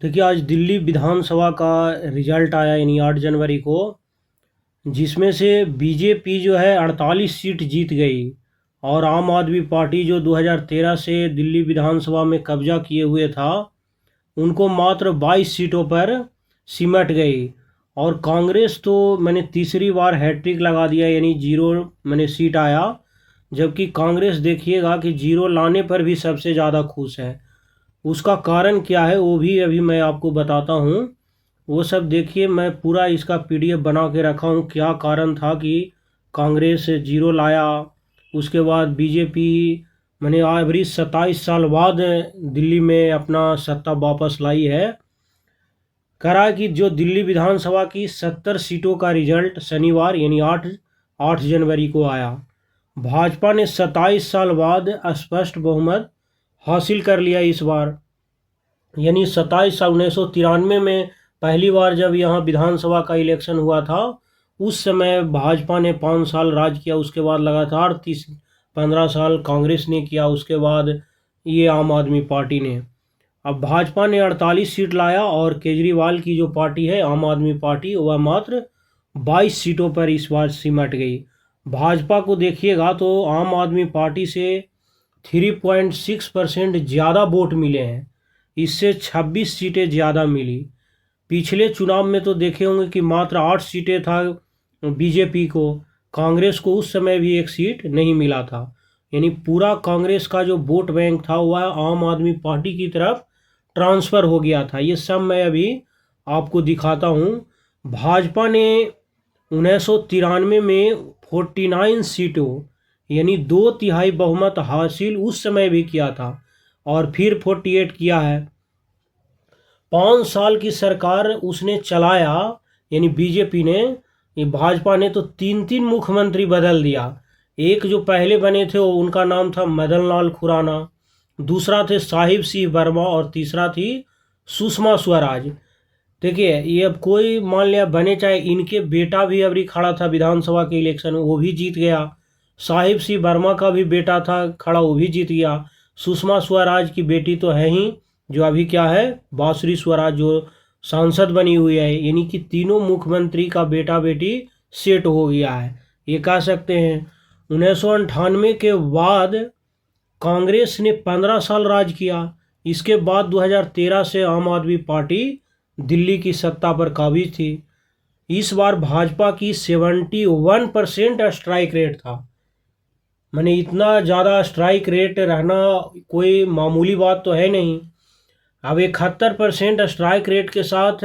देखिए, आज दिल्ली विधानसभा का रिजल्ट आया यानी 8 जनवरी को, जिसमें से बीजेपी जो है 48 सीट जीत गई और आम आदमी पार्टी जो 2013 से दिल्ली विधानसभा में कब्जा किए हुए था, उनको मात्र 22 सीटों पर सिमट गई। और कांग्रेस तो मैंने तीसरी बार हैट्रिक लगा दिया यानी जीरो मैंने सीट आया। जबकि कांग्रेस देखिएगा कि जीरो लाने पर भी सबसे ज़्यादा खुश है। उसका कारण क्या है वो भी अभी मैं आपको बताता हूँ। वो सब देखिए, मैं पूरा इसका पीडीएफ बना के रखा हूँ, क्या कारण था कि कांग्रेस जीरो लाया। उसके बाद बीजेपी मैंने एवरेज 27 साल बाद दिल्ली में अपना सत्ता वापस लाई है। करा कि जो दिल्ली विधानसभा की 70 सीटों का रिजल्ट शनिवार यानी 8 जनवरी को आया। भाजपा ने 27 साल बाद स्पष्ट बहुमत हासिल कर लिया इस बार। यानी 27 साल 1993 में पहली बार जब यहाँ विधानसभा का इलेक्शन हुआ था, उस समय भाजपा ने 5 साल राज किया। उसके बाद लगातार 15 साल कांग्रेस ने किया। उसके बाद ये आम आदमी पार्टी ने। अब भाजपा ने 48 सीट लाया और केजरीवाल की जो पार्टी है आम आदमी पार्टी, वह मात्र 22 सीटों पर इस बार सिमट गई। भाजपा को देखिएगा तो आम आदमी पार्टी से 3.6% ज़्यादा वोट मिले हैं। इससे 26 सीटें ज़्यादा मिली। पिछले चुनाव में तो देखे होंगे कि मात्र 8 सीटें था बीजेपी को। कांग्रेस को उस समय भी एक सीट नहीं मिला था। यानी पूरा कांग्रेस का जो वोट बैंक था वह आम आदमी पार्टी की तरफ ट्रांसफ़र हो गया था। ये सब मैं अभी आपको दिखाता हूँ। भाजपा ने 1993 में 49 सीटों यानी 2/3 बहुमत हासिल उस समय भी किया था और फिर 48 किया है। 5 साल की सरकार उसने चलाया यानी बीजेपी ने। ये भाजपा ने तो 3 मुख्यमंत्री बदल दिया। एक जो पहले बने थे वो उनका नाम था मदन लाल खुराना, दूसरा थे साहिब सिंह वर्मा और तीसरा थी सुषमा स्वराज। देखिए, ये अब कोई मान लिया बने, चाहे इनके बेटा भी अभी खड़ा था विधानसभा के इलेक्शन में, वो भी जीत गया। साहिब सिंह वर्मा का भी बेटा था खड़ा, वो भी जीत गया। सुषमा स्वराज की बेटी तो है ही, जो अभी क्या है बांसुरी स्वराज, जो सांसद बनी हुई है। यानी कि तीनों मुख्यमंत्री का बेटा बेटी सेट हो गया है, ये कह सकते हैं। 1998 के बाद कांग्रेस ने 15 साल राज किया। इसके बाद 2013 से आम आदमी पार्टी दिल्ली की सत्ता पर काबिज थी। इस बार भाजपा की 71% स्ट्राइक रेट था। मैंने इतना ज़्यादा स्ट्राइक रेट रहना कोई मामूली बात तो है नहीं। अब 71% स्ट्राइक रेट के साथ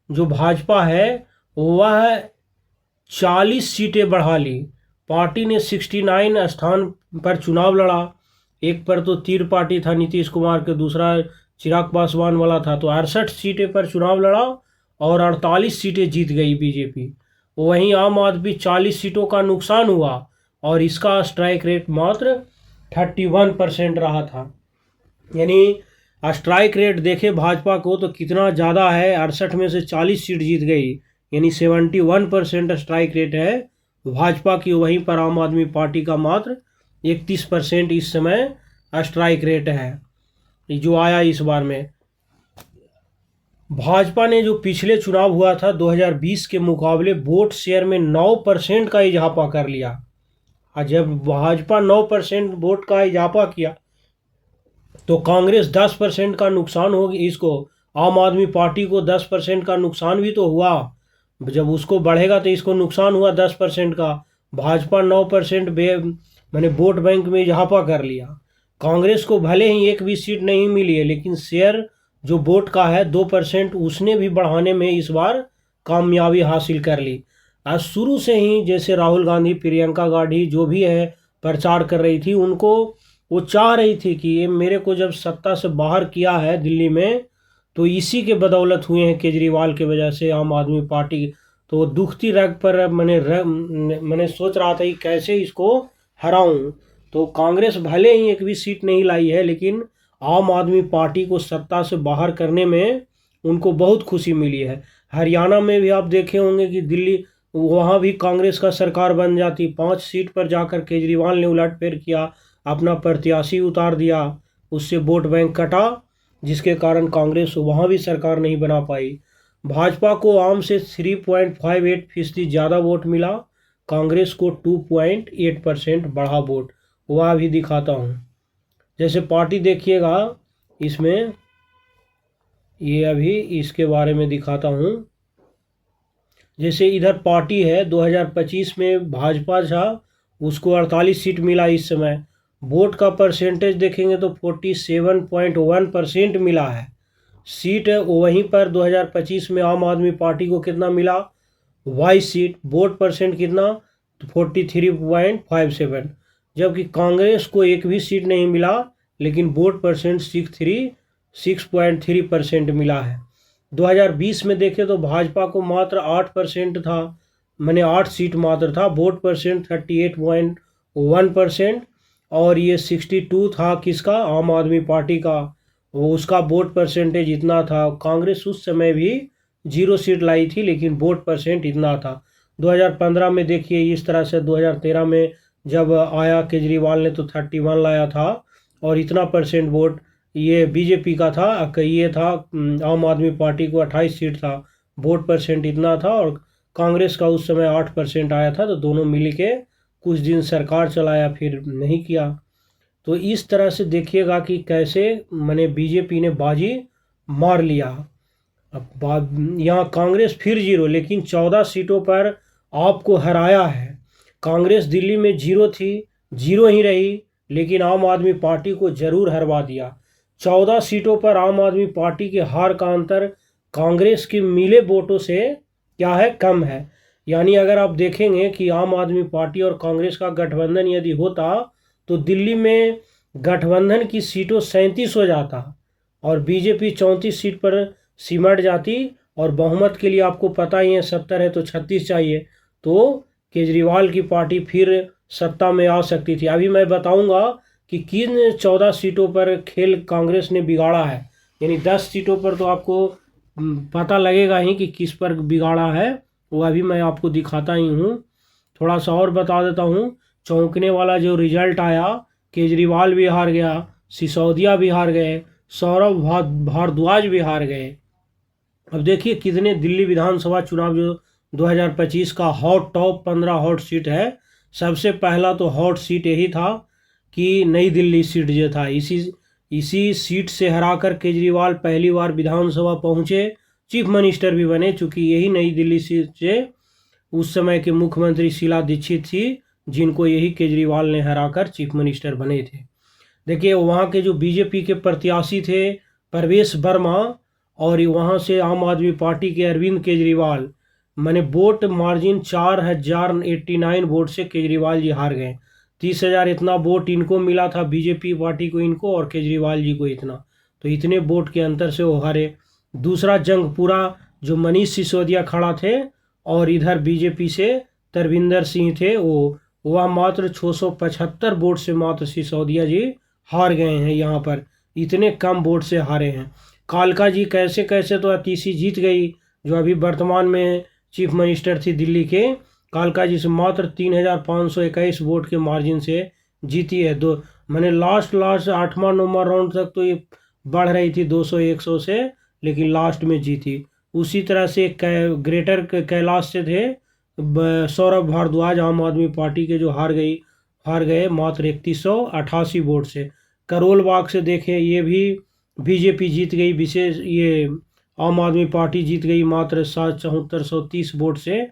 जो भाजपा है वह 40 सीटें बढ़ा ली। पार्टी ने 69 स्थान पर चुनाव लड़ा। एक पर तो तीर पार्टी था नीतीश कुमार के, दूसरा चिराग पासवान वाला था। तो 68 सीटें पर चुनाव लड़ा और 48 सीटें जीत गई बीजेपी। वहीं आम आदमी 40 सीटों का नुकसान हुआ और इसका स्ट्राइक रेट मात्र 31% रहा था। यानी स्ट्राइक रेट देखे भाजपा को तो कितना ज़्यादा है, 68 में से 40 सीट जीत गई, यानी 71% स्ट्राइक रेट है भाजपा की। वहीं पर आम आदमी पार्टी का मात्र 31% इस समय स्ट्राइक रेट है जो आया इस बार में। भाजपा ने जो पिछले चुनाव हुआ था 2020 के मुकाबले वोट शेयर में 9% का इजाफा कर लिया। और जब भाजपा 9% वोट का इजाफा किया तो कांग्रेस 10% का नुकसान हो गया। इसको आम आदमी पार्टी को 10% का नुकसान भी तो हुआ। जब उसको बढ़ेगा तो इसको नुकसान हुआ 10% का। भाजपा 9% मैंने वोट बैंक में इजाफा कर लिया। कांग्रेस को भले ही एक भी सीट नहीं मिली है, लेकिन शेयर जो वोट का है 2% उसने भी बढ़ाने में इस बार कामयाबी हासिल कर ली। आज शुरू से ही जैसे राहुल गांधी, प्रियंका गांधी जो भी है प्रचार कर रही थी, उनको वो चाह रही थी कि ये मेरे को जब सत्ता से बाहर किया है दिल्ली में, तो इसी के बदौलत हुए हैं केजरीवाल के वजह से आम आदमी पार्टी। तो वो दुखती रग पर मैंने सोच रहा था कि कैसे इसको हराऊं। तो कांग्रेस भले ही एक भी सीट नहीं लाई है, लेकिन आम आदमी पार्टी को सत्ता से बाहर करने में उनको बहुत खुशी मिली है। हरियाणा में भी आप देखे होंगे कि दिल्ली, वहाँ भी कांग्रेस का सरकार बन जाती। 5 सीट पर जाकर केजरीवाल ने उलटफेर किया, अपना प्रत्याशी उतार दिया, उससे वोट बैंक कटा जिसके कारण कांग्रेस वहाँ भी सरकार नहीं बना पाई। भाजपा को आम से 3.58% ज़्यादा वोट मिला, कांग्रेस को 2.8% बढ़ा वोट। वह भी दिखाता हूँ। जैसे पार्टी देखिएगा इसमें, ये अभी इसके बारे में दिखाता हूँ। जैसे इधर पार्टी है 2025 में भाजपा था, उसको 48 सीट मिला इस समय। वोट का परसेंटेज देखेंगे तो 47.1% मिला है सीट। वहीं पर 2025 में आम आदमी पार्टी को कितना मिला, 22 सीट। वोट परसेंट कितना, 43.57। जबकि कांग्रेस को एक भी सीट नहीं मिला, लेकिन वोट परसेंट 6.3% मिला है। 2020 में देखें तो भाजपा को मात्र 8% था, मैंने 8 सीट मात्र था। वोट परसेंट 38.1%, और ये 62 था किसका, आम आदमी पार्टी का, वो उसका वोट परसेंटेज इतना था। कांग्रेस उस समय भी 0 सीट लाई थी, लेकिन वोट परसेंट इतना था। 2015 में देखिए इस तरह से, 2013 में जब आया केजरीवाल ने तो 31 लाया था, और इतना परसेंट वोट ये बीजेपी का था। ये था आम आदमी पार्टी को 28 सीट था, वोट परसेंट इतना था, और कांग्रेस का उस समय 8% आया था। तो दोनों मिल के कुछ दिन सरकार चलाया, फिर नहीं किया। तो इस तरह से देखिएगा कि कैसे मैंने बीजेपी ने बाजी मार लिया। अब यहाँ कांग्रेस फिर 0, लेकिन 14 सीटों पर आपको हराया है। कांग्रेस दिल्ली में 0 थी, 0 ही रही, लेकिन आम आदमी पार्टी को जरूर हरवा दिया। 14 सीटों पर आम आदमी पार्टी के हार का अंतर कांग्रेस के मिले वोटों से क्या है, कम है। यानी अगर आप देखेंगे कि आम आदमी पार्टी और कांग्रेस का गठबंधन यदि होता, तो दिल्ली में गठबंधन की सीटों 37 हो जाता, और बीजेपी 34 सीट पर सिमट जाती। और बहुमत के लिए आपको पता ही है 70 है तो 36 चाहिए, तो केजरीवाल की पार्टी फिर सत्ता में आ सकती थी। अभी मैं बताऊंगा कि किन 14 सीटों पर खेल कांग्रेस ने बिगाड़ा है। यानी 10 सीटों पर तो आपको पता लगेगा ही कि किस पर बिगाड़ा है, वो अभी मैं आपको दिखाता ही हूँ। थोड़ा सा और बता देता हूँ। चौंकने वाला जो रिजल्ट आया, केजरीवाल भी हार गया, सिसोदिया भी हार गए, सौरभ भारद्वाज भी हार गए। अब देखिए कितने दिल्ली विधानसभा चुनाव जो 2025 का हॉट टॉप 15 हॉट सीट है। सबसे पहला तो हॉट सीट यही था कि नई दिल्ली सीट जो था, इसी सीट से हराकर केजरीवाल पहली बार विधानसभा पहुंचे, चीफ मिनिस्टर भी बने। चूँकि यही नई दिल्ली सीट से उस समय के मुख्यमंत्री शीला दीक्षित थी, जिनको यही केजरीवाल ने हराकर चीफ मिनिस्टर बने थे। देखिए वहाँ के जो बीजेपी के प्रत्याशी थे परवेश वर्मा, और वहाँ से आम आदमी पार्टी के अरविंद केजरीवाल, मैंने वोट मार्जिन 4089 वोट से केजरीवाल जी हार गए। 30,000 इतना वोट इनको मिला था, बीजेपी पार्टी को इनको, और केजरीवाल जी को इतना। तो इतने वोट के अंतर से वो हारे। दूसरा जंग पूरा जो मनीष सिसोदिया खड़ा थे, और इधर बीजेपी से तरविंदर सिंह थे, वह मात्र 675 वोट से मात्र सिसोदिया जी हार गए हैं। यहाँ पर इतने कम वोट से हारे हैं। कालका जी कैसे कैसे तो अतीसी जीत गई, जो अभी वर्तमान में चीफ मिनिस्टर थी दिल्ली के। कालका जी से मात्र 3521 वोट के मार्जिन से जीती है। दो मैंने लास्ट 8वां 9वां राउंड तक तो ये बढ़ रही थी 200-100 से, लेकिन लास्ट में जीती। उसी तरह से ग्रेटर कैलाश से थे सौरभ भारद्वाज, आम आदमी पार्टी के, जो हार गए मात्र 3188 वोट से। करोल बाग से देखें, ये भी बीजेपी जीत गई, विशेष ये आम आदमी पार्टी जीत गई मात्र 7430 वोट से।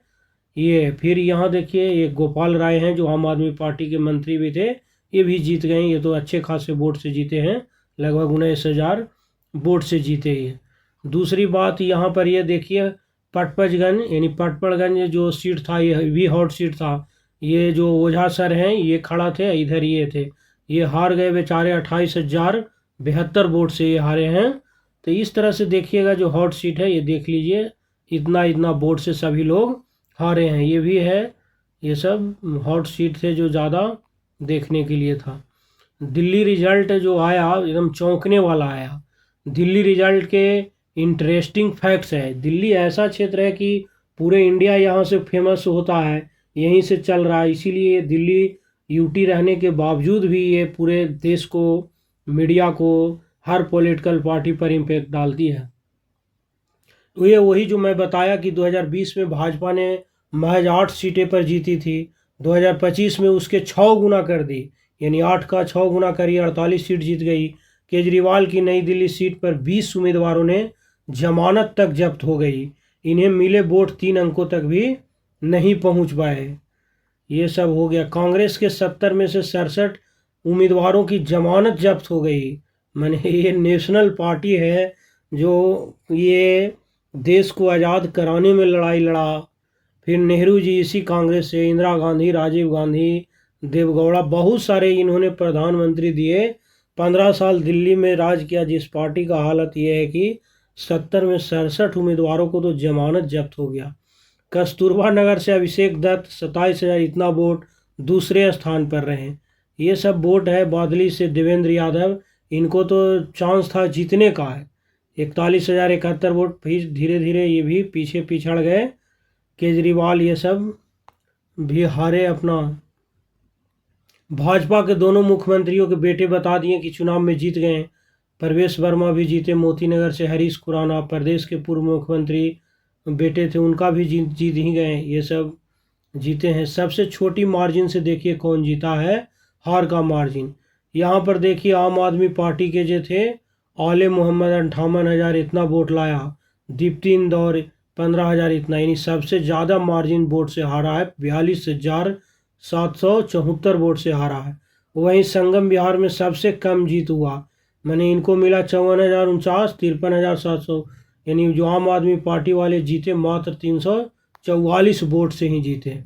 ये फिर यहाँ देखिए ये गोपाल राय हैं, जो आम आदमी पार्टी के मंत्री भी थे, ये भी जीत गए। ये तो अच्छे खासे वोट से जीते हैं, लगभग 19,000 वोट से जीते ये। दूसरी बात यहाँ पर ये देखिए पटपचगंज, यानी पटपड़गंज जो सीट था, ये भी हॉट सीट था। ये जो ओझा सर हैं ये खड़ा थे, इधर ये थे, ये हार गए बेचारे 28,072 वोट से ये हारे हैं। तो इस तरह से देखिएगा जो हॉट सीट है, ये देख लीजिए इतना वोट से सभी लोग हारे हैं। ये भी है, ये सब हॉट सीट थे जो ज़्यादा देखने के लिए था। दिल्ली रिजल्ट जो आया एकदम चौंकने वाला आया। दिल्ली रिजल्ट के इंटरेस्टिंग फैक्ट्स है। दिल्ली ऐसा क्षेत्र है कि पूरे इंडिया यहाँ से फेमस होता है, यहीं से चल रहा है। इसीलिए दिल्ली यूटी रहने के बावजूद भी ये पूरे देश को, मीडिया को हर पॉलिटिकल पार्टी पर इम्पैक्ट डालती है। तो ये वही जो मैं बताया कि 2020 में भाजपा ने महज 8 सीटें पर जीती थी, 2025 में उसके 6 गुना कर दी, यानी 8 का 6 गुना करी 48 सीट जीत गई। केजरीवाल की नई दिल्ली सीट पर 20 उम्मीदवारों ने जमानत तक जब्त हो गई। इन्हें मिले वोट 3 अंकों तक भी नहीं पहुंच पाए। ये सब हो गया। कांग्रेस के 70 में से 67 उम्मीदवारों की जमानत जब्त हो गई। मैंने ये नेशनल पार्टी है जो ये देश को आज़ाद कराने में लड़ाई लड़ा। फिर नेहरू जी इसी कांग्रेस से, इंदिरा गांधी, राजीव गांधी, देवगौड़ा, बहुत सारे इन्होंने प्रधानमंत्री दिए। 15 साल दिल्ली में राज किया जिस पार्टी का हालत ये है कि 70 में 67 उम्मीदवारों को तो जमानत जब्त हो गया। कस्तूरबा नगर से अभिषेक दत्त 27,000 इतना वोट दूसरे स्थान पर रहे। ये सब वोट है। बादली से देवेंद्र यादव, इनको तो चांस था जीतने का है, 41,071 वोट। फिर धीरे धीरे ये भी पीछे पिछड़ गए। केजरीवाल ये सब भी हारे अपना। भाजपा के दोनों मुख्यमंत्रियों के बेटे बता दिए कि चुनाव में जीत गए। परवेश वर्मा भी जीते मोती नगर से। हरीश खुराना प्रदेश के पूर्व मुख्यमंत्री बेटे थे, उनका भी जीत ही गए। ये सब जीते हैं। सबसे छोटी मार्जिन से देखिए कौन जीता है, हार का मार्जिन। यहाँ पर देखिए आम आदमी पार्टी के जो थे आले मोहम्मद 58,000 इतना वोट लाया। दीप्ति इंदौर 15,000 इतना, यानी सबसे ज़्यादा मार्जिन वोट से हारा है। 42,774 वोट से हारा है। वहीं संगम बिहार में सबसे कम जीत हुआ, मैंने इनको मिला 54,049, 53,700, यानी जो आम आदमी पार्टी वाले जीते मात्र 344 वोट से ही जीते।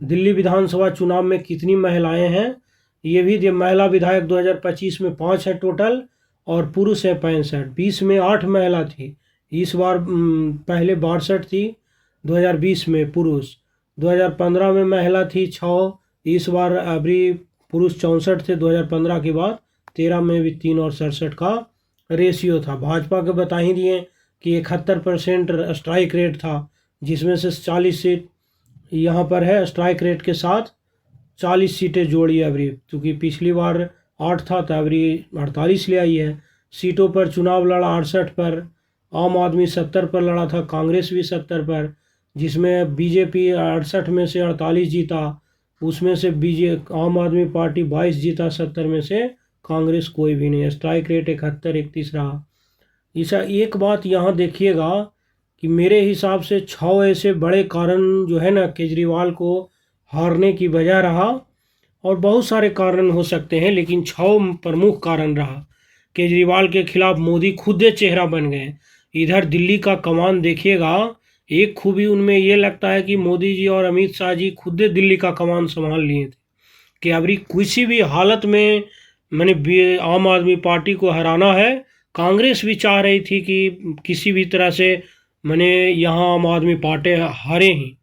दिल्ली विधानसभा चुनाव में कितनी महिलाएं हैं ये भी महिला विधायक 2025 में 5 है टोटल और पुरुष है 65। 20 में 8 महिला थी इस बार, पहले 62 थी 2020 में पुरुष। 2015 में महिला थी 6, इस बार अभी पुरुष 64 थे 2015 के बाद। 13 में भी 3 और 67 का रेशियो था। भाजपा के बता ही दिए कि 71% स्ट्राइक रेट था, जिसमें से 40 सीट यहाँ पर है स्ट्राइक रेट के साथ। 40 सीटें जोड़ी अबरी, क्योंकि पिछली बार 8 था तो अबरी 48 ले आई है। सीटों पर चुनाव लड़ा 68 पर, आम आदमी 70 पर लड़ा था, कांग्रेस भी 70 पर, जिसमें बीजेपी 68 में से 48 जीता। उसमें से आम आदमी पार्टी 22 जीता, 70 में से कांग्रेस कोई भी नहीं। स्ट्राइक रेट 71-31 रहा। ऐसा एक बात यहाँ देखिएगा कि मेरे हिसाब से 6 ऐसे बड़े कारण जो है ना केजरीवाल को हारने की वजह रहा, और बहुत सारे कारण हो सकते हैं लेकिन 6 प्रमुख कारण रहा। केजरीवाल के खिलाफ मोदी खुद चेहरा बन गए। इधर दिल्ली का कमान देखिएगा, एक खूबी उनमें ये लगता है कि मोदी जी और अमित शाह जी खुद दिल्ली का कमान संभाल लिए थे कि अभी किसी भी हालत में मैंने आम आदमी पार्टी को हराना है। कांग्रेस भी चाह रही थी कि किसी भी तरह से मैंने यहाँ आम आदमी पार्टी हारे ही।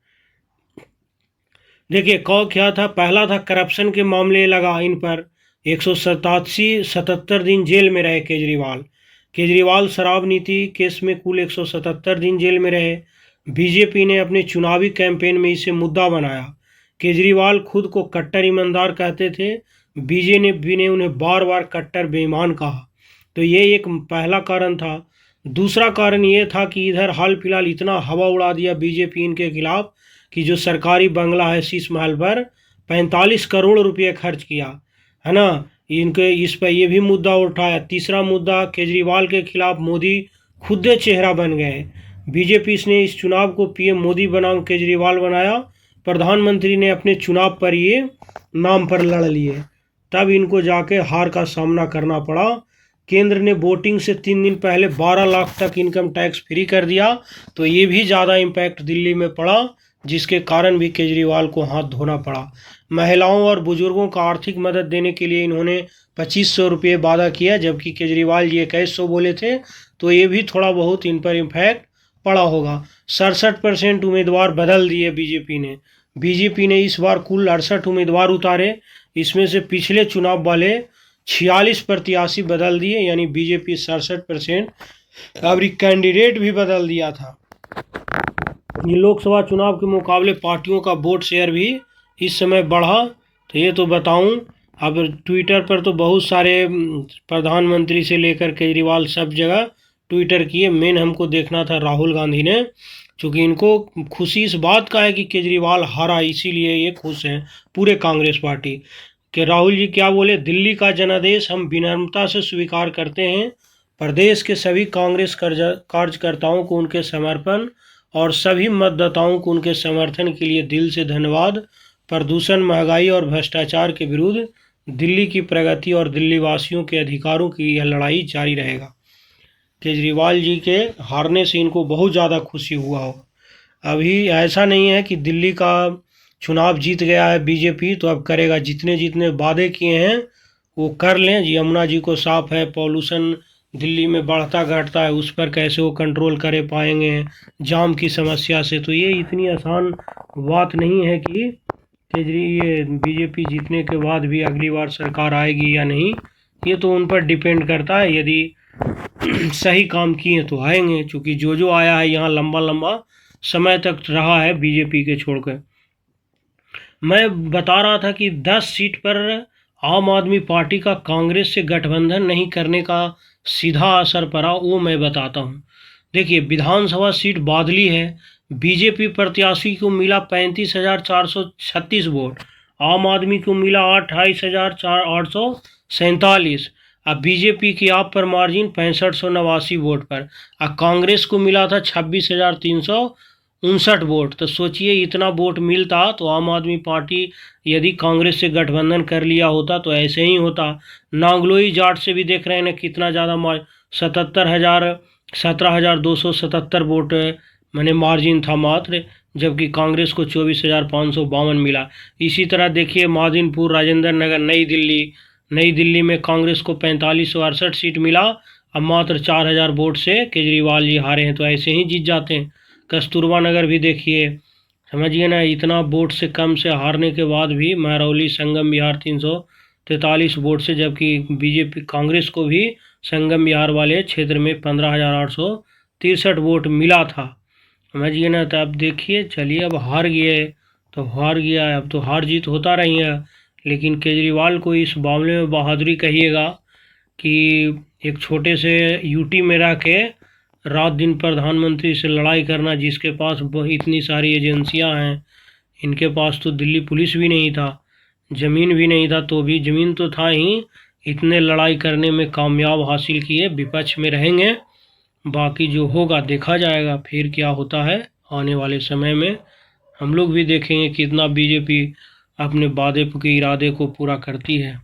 देखिए क्या था, पहला था करप्शन के मामले लगा इन पर। 177 दिन जेल में रहे केजरीवाल शराब नीति केस में कुल 177 दिन जेल में रहे। बीजेपी ने अपने चुनावी कैंपेन में इसे मुद्दा बनाया। केजरीवाल खुद को कट्टर ईमानदार कहते थे, बीजेपी ने उन्हें बार बार कट्टर बेईमान कहा। तो ये एक पहला कारण था। दूसरा कारण ये था कि इधर हाल फिलहाल इतना हवा उड़ा दिया बीजेपी इनके खिलाफ कि जो सरकारी बंगला है शीश महल पर 45 करोड़ रुपये खर्च किया है ना, इनके इस पर ये भी मुद्दा उठाया। तीसरा मुद्दा, केजरीवाल के खिलाफ मोदी खुद चेहरा बन गए। बीजेपी ने इस चुनाव को पीएम मोदी बनाम केजरीवाल बनाया। प्रधानमंत्री ने अपने चुनाव पर ये नाम पर लड़ लिए, तब इनको जाके हार का सामना करना पड़ा। केंद्र ने वोटिंग से 3 दिन पहले 12 लाख तक इनकम टैक्स फ्री कर दिया, तो ये भी ज़्यादा इम्पैक्ट दिल्ली में पड़ा, जिसके कारण भी केजरीवाल को हाथ धोना पड़ा। महिलाओं और बुजुर्गों को आर्थिक मदद देने के लिए इन्होंने 2500 रुपये वादा किया, जबकि केजरीवाल जी 2100 बोले थे, तो ये भी थोड़ा बहुत इन पर इम्पैक्ट पड़ा होगा। 67% उम्मीदवार बदल दिए बीजेपी ने इस बार कुल 68 उम्मीदवार उतारे। इसमें से पिछले चुनाव वाले 46 प्रत्याशी बदल दिए, यानी बीजेपी 67% अभी कैंडिडेट भी बदल दिया था। ये लोकसभा चुनाव के मुकाबले पार्टियों का वोट शेयर भी इस समय बढ़ा। तो ये तो बताऊं, अब ट्विटर पर तो बहुत सारे प्रधानमंत्री से लेकर केजरीवाल सब जगह ट्विटर किए। मेन हमको देखना था राहुल गांधी ने, क्योंकि इनको खुशी इस बात का है कि केजरीवाल हारा, इसीलिए ये खुश हैं पूरे कांग्रेस पार्टी के। राहुल जी क्या बोले, दिल्ली का जनादेश हम विनम्रता से स्वीकार करते हैं। प्रदेश के सभी कांग्रेस कार्यकर्ताओं को उनके समर्पण और सभी मतदाताओं को उनके समर्थन के लिए दिल से धन्यवाद। प्रदूषण, महंगाई और भ्रष्टाचार के विरुद्ध दिल्ली की प्रगति और दिल्ली वासियों के अधिकारों की यह लड़ाई जारी रहेगा। केजरीवाल जी के हारने से इनको बहुत ज़्यादा खुशी हुआ हो। अभी ऐसा नहीं है कि दिल्ली का चुनाव जीत गया है बीजेपी तो अब करेगा, जितने जितने वादे किए हैं वो कर लें। यमुना जी को साफ है, पॉल्यूशन दिल्ली में बढ़ता घटता है, उस पर कैसे वो कंट्रोल करे पाएंगे, जाम की समस्या से। तो ये इतनी आसान बात नहीं है कि ये बीजेपी जीतने के बाद भी अगली बार सरकार आएगी या नहीं। ये तो उन पर डिपेंड करता है, यदि सही काम किए तो आएंगे, क्योंकि जो आया है यहाँ लंबा लंबा समय तक रहा है बीजेपी के छोड़कर। मैं बता रहा था कि 10 सीट पर आम आदमी पार्टी का कांग्रेस से गठबंधन नहीं करने का सीधा असर पड़ा, वो मैं बताता हूँ। देखिए, विधानसभा सीट बादली है, बीजेपी प्रत्याशी को मिला 35,436 वोट, आम आदमी को मिला 28,847। अब बीजेपी की आप पर मार्जिन 6589 वोट पर, और कांग्रेस को मिला था 26,359 वोट। तो सोचिए, इतना वोट मिलता तो आम आदमी पार्टी यदि कांग्रेस से गठबंधन कर लिया होता तो ऐसे ही होता। नांगलोई जाट से भी देख रहे हैं ना कितना ज़्यादा 17,277 वोट मैंने मार्जिन था मात्र, जबकि कांग्रेस को 24,552 मिला। इसी तरह देखिए, मादिनपुर, राजेंद्र नगर, नई दिल्ली में कांग्रेस को 4568 सीट मिला, अब मात्र 4000 वोट से केजरीवाल जी हारे हैं। तो ऐसे ही जीत जाते हैं। कस्तूरबा नगर भी देखिए, समझिए ना, इतना वोट से कम से हारने के बाद भी महरौली, संगम विहार 343 वोट से, जबकि बीजेपी कांग्रेस को भी संगम विहार वाले क्षेत्र में 15,863 वोट मिला था, समझिए ना। तो अब देखिए, चलिए, अब हार गए तो हार गया, अब तो हार जीत होता रही है। लेकिन केजरीवाल को इस मामले में बहादुरी कहिएगा कि एक छोटे से यूटी में रह के रात दिन प्रधानमंत्री से लड़ाई करना, जिसके पास इतनी सारी एजेंसियां हैं। इनके पास तो दिल्ली पुलिस भी नहीं था, ज़मीन भी नहीं था, तो भी ज़मीन तो था ही, इतने लड़ाई करने में कामयाब हासिल किए। विपक्ष में रहेंगे, बाकी जो होगा देखा जाएगा फिर क्या होता है आने वाले समय में। हम लोग भी देखेंगे कितना बीजेपी अपने वादे के इरादे को पूरा करती है।